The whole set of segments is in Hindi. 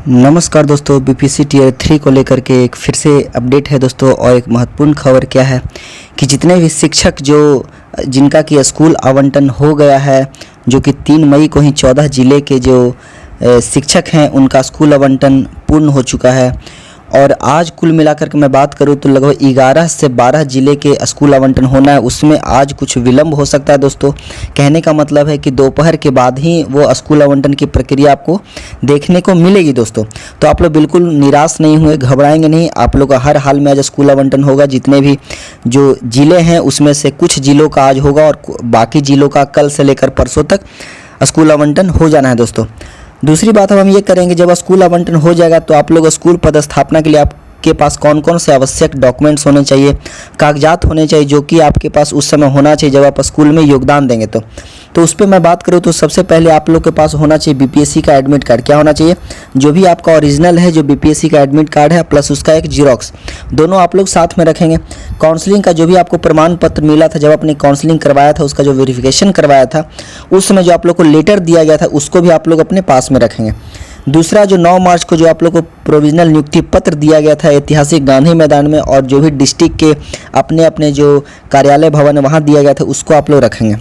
नमस्कार दोस्तों, बीपीएससी टीयर 3 को लेकर के एक फिर से अपडेट है दोस्तों। और एक महत्वपूर्ण खबर क्या है कि जितने भी शिक्षक जिनका कि स्कूल आवंटन हो गया है, जो कि 3 मई को ही 14 ज़िले के जो शिक्षक हैं उनका स्कूल आवंटन पूर्ण हो चुका है। और आज कुल मिलाकर के मैं बात करूं तो लगभग 11 से 12 ज़िले के स्कूल आवंटन होना है। उसमें आज कुछ विलम्ब हो सकता है दोस्तों। कहने का मतलब है कि दोपहर के बाद ही वो स्कूल आवंटन की प्रक्रिया आपको देखने को मिलेगी दोस्तों। तो आप लोग बिल्कुल निराश नहीं हुए, घबराएंगे नहीं। आप लोग का हर हाल में आज स्कूल आवंटन होगा। जितने भी जो ज़िले हैं उसमें से कुछ ज़िलों का आज होगा और बाकी ज़िलों का कल से लेकर परसों तक स्कूल आवंटन हो जाना है दोस्तों। दूसरी बात हम ये करेंगे, जब स्कूल आवंटन हो जाएगा तो आप लोग स्कूल पदस्थापना के लिए आपके पास कौन कौन से आवश्यक डॉक्यूमेंट्स होने चाहिए, कागजात होने चाहिए, जो कि आपके पास उस समय होना चाहिए जब आप स्कूल में योगदान देंगे। तो उस पर मैं बात करूँ तो सबसे पहले आप लोग के पास होना चाहिए बीपीएससी का एडमिट कार्ड। क्या होना चाहिए? जो भी आपका ओरिजिनल है, जो बीपीएससी का एडमिट कार्ड है, प्लस उसका एक जीरोक्स, दोनों आप लोग साथ में रखेंगे। काउंसलिंग का जो भी आपको प्रमाण पत्र मिला था, जब आपने काउंसलिंग करवाया था, उसका जो वेरिफिकेशन करवाया था, उस समय जो आप लोग को लेटर दिया गया था, उसको भी आप लोग अपने पास में रखेंगे। दूसरा, जो 9 मार्च को जो आप लोग को प्रोविजनल नियुक्ति पत्र दिया गया था ऐतिहासिक गांधी मैदान में, और जो भी डिस्ट्रिक्ट के अपने अपने जो कार्यालय भवन है वहाँ दिया गया था, उसको आप लोग रखेंगे।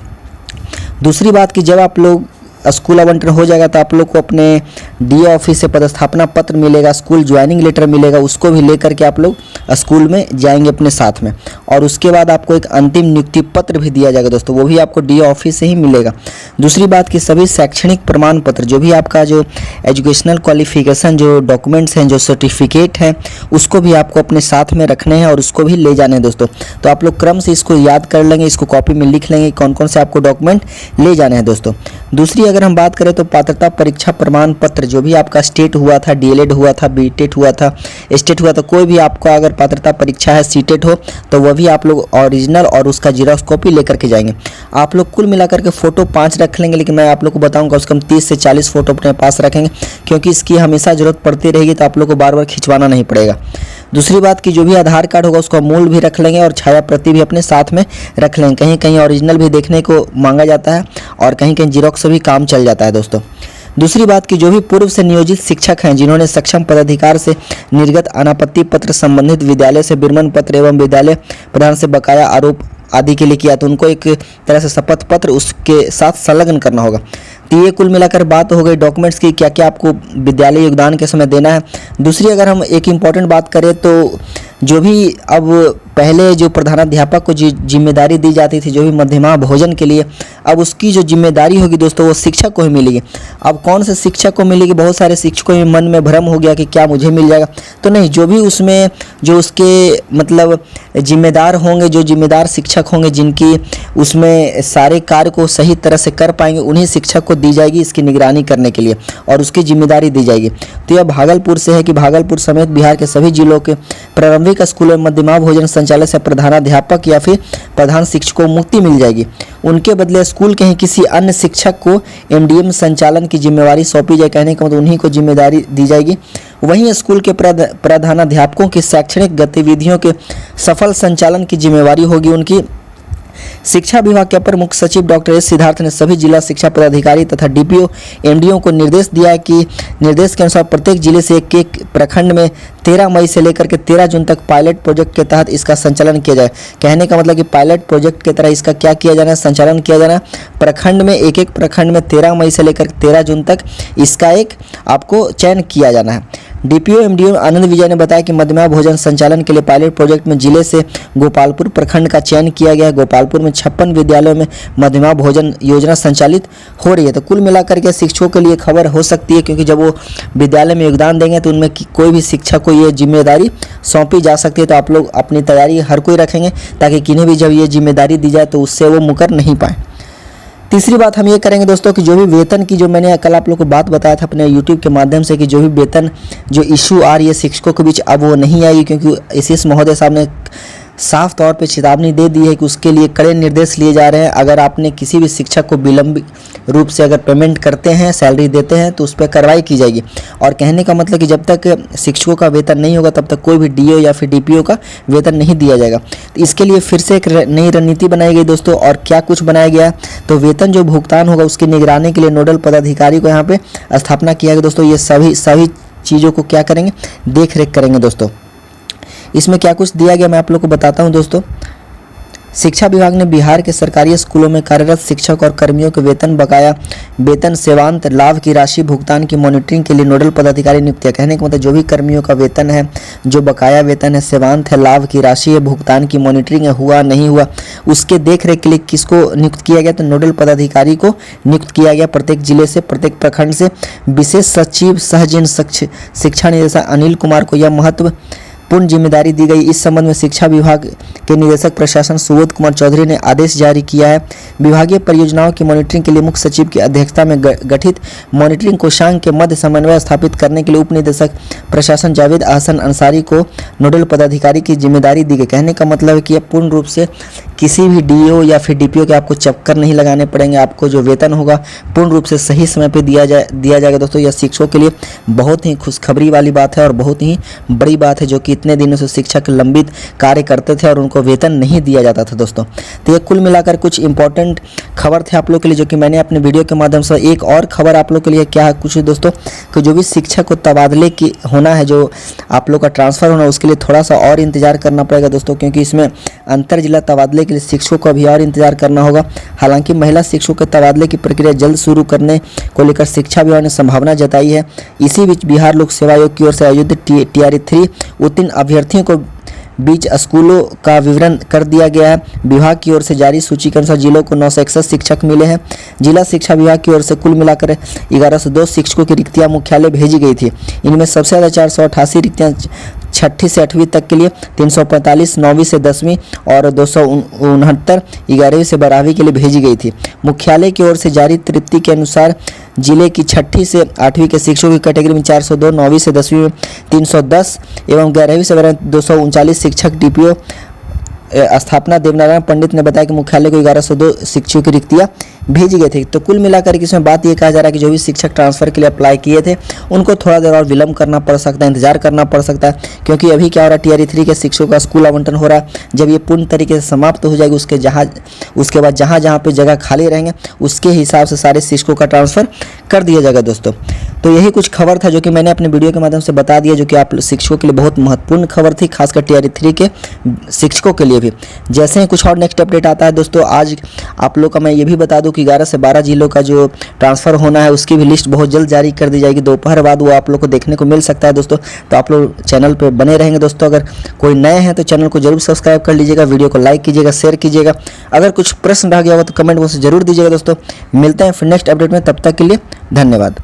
दूसरी बात कि जब आप लोग स्कूल आवंटन हो जाएगा तो आप लोग को अपने डीओ ऑफिस से पदस्थापना पत्र मिलेगा, स्कूल ज्वाइनिंग लेटर मिलेगा, उसको भी लेकर के आप लोग स्कूल में जाएंगे अपने साथ में। और उसके बाद आपको एक अंतिम नियुक्ति पत्र भी दिया जाएगा दोस्तों, वो भी आपको डीओ ऑफिस से ही मिलेगा। दूसरी बात कि सभी शैक्षणिक प्रमाण पत्र, जो भी आपका जो एजुकेशनल क्वालिफिकेशन जो डॉक्यूमेंट्स हैं, जो सर्टिफिकेट हैं, उसको भी आपको अपने साथ में रखने हैं और उसको भी ले जाने हैं दोस्तों। तो आप लोग क्रम से इसको याद कर लेंगे, इसको कॉपी में लिख लेंगे कौन कौन से आपको डॉक्यूमेंट ले जाने हैं दोस्तों। दूसरी अगर हम बात करें तो पात्रता परीक्षा प्रमाण पत्र, जो भी आपका स्टेट हुआ था, डीएलएड हुआ था, बीटेट हुआ था, स्टेट हुआ था, कोई भी आपका अगर पात्रता परीक्षा है, सीटेट हो, तो वह भी आप लोग ओरिजिनल और उसका जीरोक्स कॉपी लेकर के जाएंगे। आप लोग कुल मिलाकर के फ़ोटो 5 रख लेंगे, लेकिन मैं आप लोग को बताऊंगा उसको हम 30 से 40 फ़ोटो अपने पास रखेंगे, क्योंकि इसकी हमेशा ज़रूरत पड़ती रहेगी, तो आप लोग को बार बार खिंचवाना नहीं पड़ेगा। दूसरी बात कि जो भी आधार कार्ड होगा उसका मूल भी रख लेंगे और छाया प्रति भी अपने साथ में रख लेंगे। कहीं कहीं ओरिजिनल भी देखने को मांगा जाता है और कहीं कहीं जीरोक्स से भी काम चल जाता है दोस्तों। दूसरी बात कि जो भी पूर्व से नियोजित शिक्षक हैं, जिन्होंने सक्षम पदाधिकार से निर्गत अनापत्ति पत्र, संबंधित विद्यालय से विरमण पत्र एवं विद्यालय प्रधान से बकाया आरोप आदि के लिए किया, तो उनको एक तरह से शपथ पत्र उसके साथ संलग्न करना होगा। तो ये कुल मिलाकर बात हो गई डॉक्यूमेंट्स की, क्या क्या आपको विद्यालय योगदान के समय देना है। दूसरी अगर हम एक इम्पॉर्टेंट बात करें तो जो भी अब पहले जो प्रधानाध्यापक को जिम्मेदारी दी जाती थी, जो भी मध्यमा भोजन के लिए, अब उसकी जो जिम्मेदारी होगी दोस्तों वो शिक्षक को ही मिलेगी। अब कौन से शिक्षक को मिलेगी? बहुत सारे शिक्षकों के मन में भ्रम हो गया कि क्या मुझे मिल जाएगा, तो नहीं, जो भी उसमें जो उसके मतलब जिम्मेदार होंगे, जो जिम्मेदार शिक्षक होंगे, जिनकी उसमें सारे कार्य को सही तरह से कर पाएंगे, उन्हीं शिक्षक को दी जाएगी इसकी निगरानी करने के लिए और उसकी जिम्मेदारी दी जाएगी। तो यह भागलपुर से है कि भागलपुर समेत बिहार के सभी जिलों के प्रारंभिक स्कूलों में मध्यमा भोजन संचालय से प्रधानाध्यापक या फिर प्रधान शिक्षक को मुक्ति मिल जाएगी। उनके बदले स्कूल के ही किसी अन्य शिक्षक को एमडीएम संचालन की जिम्मेवारी सौंपी जाए। कहने का मतलब उन्हीं को जिम्मेदारी दी जाएगी। वहीं स्कूल के प्रधानाध्यापकों की शैक्षणिक गतिविधियों के सफल संचालन की जिम्मेवारी होगी उनकी। शिक्षा विभाग के अपर मुख्य सचिव डॉक्टर एस सिद्धार्थ ने सभी जिला शिक्षा पदाधिकारी तथा डीपीओ एमडीओ को निर्देश दिया है कि निर्देश के अनुसार प्रत्येक जिले से एक प्रखंड में 13 मई से लेकर के 13 जून तक पायलट प्रोजेक्ट के तहत इसका संचालन किया जाए। कहने का मतलब कि पायलट प्रोजेक्ट की तरह इसका क्या किया जाना है, संचालन किया जाना है। प्रखंड में एक प्रखंड में 13 मई से लेकर 13 जून तक इसका एक आपको चयन किया जाना है। डीपीओ एमडीओ आनंद विजय ने बताया कि मध्यमा भोजन संचालन के लिए पायलट प्रोजेक्ट में जिले से गोपालपुर प्रखंड का चयन किया गया है। गोपालपुर में 56 विद्यालयों में मध्यमा भोजन योजना संचालित हो रही है। तो कुल मिलाकर के शिक्षकों के लिए खबर हो सकती है, क्योंकि जब वो विद्यालय में योगदान देंगे तो उनमें कोई भी शिक्षक को ये जिम्मेदारी सौंपी जा सकती है। तो आप लोग अपनी तैयारी हर कोई रखेंगे ताकि किन्हें भी जब ये जिम्मेदारी दी जाए तो उससे वो मुकर नहीं पाए। तीसरी बात हम ये करेंगे दोस्तों कि जो भी वेतन की, जो मैंने कल आप लोग को बात बताया था अपने यूट्यूब के माध्यम से, कि जो भी वेतन जो इशू आ रही है शिक्षकों के बीच, अब वो नहीं आएगी, क्योंकि एसीएस महोदय साहब ने साफ तौर पे चेतावनी दे दी है कि उसके लिए कड़े निर्देश लिए जा रहे हैं। अगर आपने किसी भी शिक्षक को विलंबित रूप से अगर पेमेंट करते हैं, सैलरी देते हैं, तो उस पर कार्रवाई की जाएगी। और कहने का मतलब कि जब तक शिक्षकों का वेतन नहीं होगा तब तक कोई भी डीओ या फिर डीपीओ का वेतन नहीं दिया जाएगा। तो इसके लिए फिर से एक नई रणनीति बनाई गई दोस्तों। और क्या कुछ बनाया गया, तो वेतन जो भुगतान होगा उसकी निगरानी के लिए नोडल पदाधिकारी को यहाँ पे स्थापना किया गया दोस्तों। ये सभी चीज़ों को क्या करेंगे, देख रेख करेंगे दोस्तों। इसमें क्या कुछ दिया गया मैं आप लोग को बताता हूं दोस्तों। शिक्षा विभाग ने बिहार के सरकारी स्कूलों में कार्यरत शिक्षक और कर्मियों के वेतन बकाया, वेतन सेवांत लाभ की राशि भुगतान की मॉनिटरिंग के लिए नोडल पदाधिकारी नियुक्त किया। कहने का मतलब जो भी कर्मियों का वेतन है, जो बकाया वेतन है, सेवांत है, लाभ की राशि है, भुगतान की मॉनिटरिंग है, हुआ नहीं हुआ, उसके देख रेख के लिए किसको नियुक्त किया गया, तो नोडल पदाधिकारी को नियुक्त किया गया। प्रत्येक जिले से, प्रत्येक प्रखंड से विशेष सचिव सह जिन शिक्षा निदेशक अनिल कुमार को यह महत्वपूर्ण जिम्मेदारी दी गई। इस संबंध में शिक्षा विभाग के निदेशक प्रशासन सुबोध कुमार चौधरी ने आदेश जारी किया है। विभागीय परियोजनाओं की मॉनिटरिंग के लिए मुख्य सचिव की अध्यक्षता में गठित मॉनिटरिंग कोषांग के मध्य समन्वय स्थापित करने के लिए उप निदेशक प्रशासन जावेद अहसन अंसारी को नोडल पदाधिकारी की जिम्मेदारी दी गई। कहने का मतलब है कि पूर्ण रूप से किसी भी डीओ या फिर डीपीओ के आपको चक्कर नहीं लगाने पड़ेंगे। आपको जो वेतन होगा पूर्ण रूप से सही समय पर दिया जाएगा दोस्तों। यह शिक्षकों के लिए बहुत ही खुशखबरी वाली बात है और बहुत ही बड़ी बात है, जो कि इतने दिनों से शिक्षक लंबित कार्य करते थे और उनको वेतन नहीं दिया जाता था दोस्तों। तो ये कुल मिलाकर कुछ इंपॉर्टेंट खबर थे आप लोग के लिए, जो कि मैंने अपने वीडियो के माध्यम से। एक और खबर आप लोग के लिए क्या है कुछ दोस्तों, कि जो भी शिक्षक को तबादले की होना है, जो आप लोग का ट्रांसफ़र होना, उसके लिए थोड़ा सा और इंतजार करना पड़ेगा दोस्तों, क्योंकि इसमें अंतर जिला तबादले के लिए शिक्षकों को अभी और इंतजार करना होगा। हालांकि महिला शिक्षकों के तबादले की प्रक्रिया जल्द शुरू करने को लेकर शिक्षा विभाग ने संभावना जताई है। इसी बीच बिहार लोक सेवा आयोग की ओर से आयोजित TRE 3 उत्तीर्ण अभ्यर्थियों को बीच स्कूलों का विवरण कर दिया गया है। विभाग की ओर से जारी सूची के अनुसार जिलों को 961 शिक्षक मिले हैं। जिला शिक्षा विभाग की ओर से कुल मिलाकर 1102 शिक्षकों की रिक्तियां मुख्यालय भेजी गई थी। इनमें सबसे ज़्यादा 488 रिक्तियां 6ठी से 8वीं तक के लिए, 345 9वीं से 10वीं और 269 11वीं से 12वीं के लिए भेजी गई थी। मुख्यालय की ओर से जारी तृप्ति के अनुसार जिले की 6ठी से 8वीं के शिक्षकों की कैटेगरी में 402, 9वीं से 10वीं में 310 एवं 11वीं से 12वीं 239 शिक्षक डीपीओ स्थापना देवनारायण पंडित ने बताया कि मुख्यालय को 1102 शिक्षकों की रिक्तियां भेजी गई थी। तो कुल मिलाकर इसमें बात ये कहा जा रहा है कि जो भी शिक्षक ट्रांसफ़र के लिए अप्लाई किए थे उनको थोड़ा देर और विलम्ब करना पड़ सकता है, इंतजार करना पड़ सकता है, क्योंकि अभी क्या हो रहा है, TRE 3 के शिक्षकों का स्कूल आवंटन हो रहा है। जब ये पूर्ण तरीके से समाप्त हो जाएगी उसके बाद जहाँ पे जगह खाली रहेंगे उसके हिसाब से सारे शिक्षकों का ट्रांसफ़र कर दिया जाएगा दोस्तों। तो यही कुछ खबर था जो कि मैंने अपने वीडियो के माध्यम से बता दिया, जो कि आप शिक्षकों के लिए बहुत महत्वपूर्ण खबर थी, खासकर TRE 3 के शिक्षकों के लिए भी। जैसे ही कुछ और नेक्स्ट अपडेट आता है दोस्तों, आज आप लोग का मैं ये भी बता दूं कि 11 से 12 जिलों का जो ट्रांसफ़र होना है उसकी भी लिस्ट बहुत जल्द जारी कर दी जाएगी। दोपहर बाद वो आप लोग को देखने को मिल सकता है दोस्तों। तो आप लोग चैनल पर बने रहेंगे दोस्तों। अगर कोई नए हैं तो चैनल को जरूर सब्सक्राइब कर लीजिएगा, वीडियो को लाइक कीजिएगा, शेयर कीजिएगा। अगर कुछ प्रश्न रह गया होगा तो कमेंट बॉक्स में जरूर दीजिएगा दोस्तों। मिलते हैं फिर नेक्स्ट अपडेट में, तब तक के लिए धन्यवाद।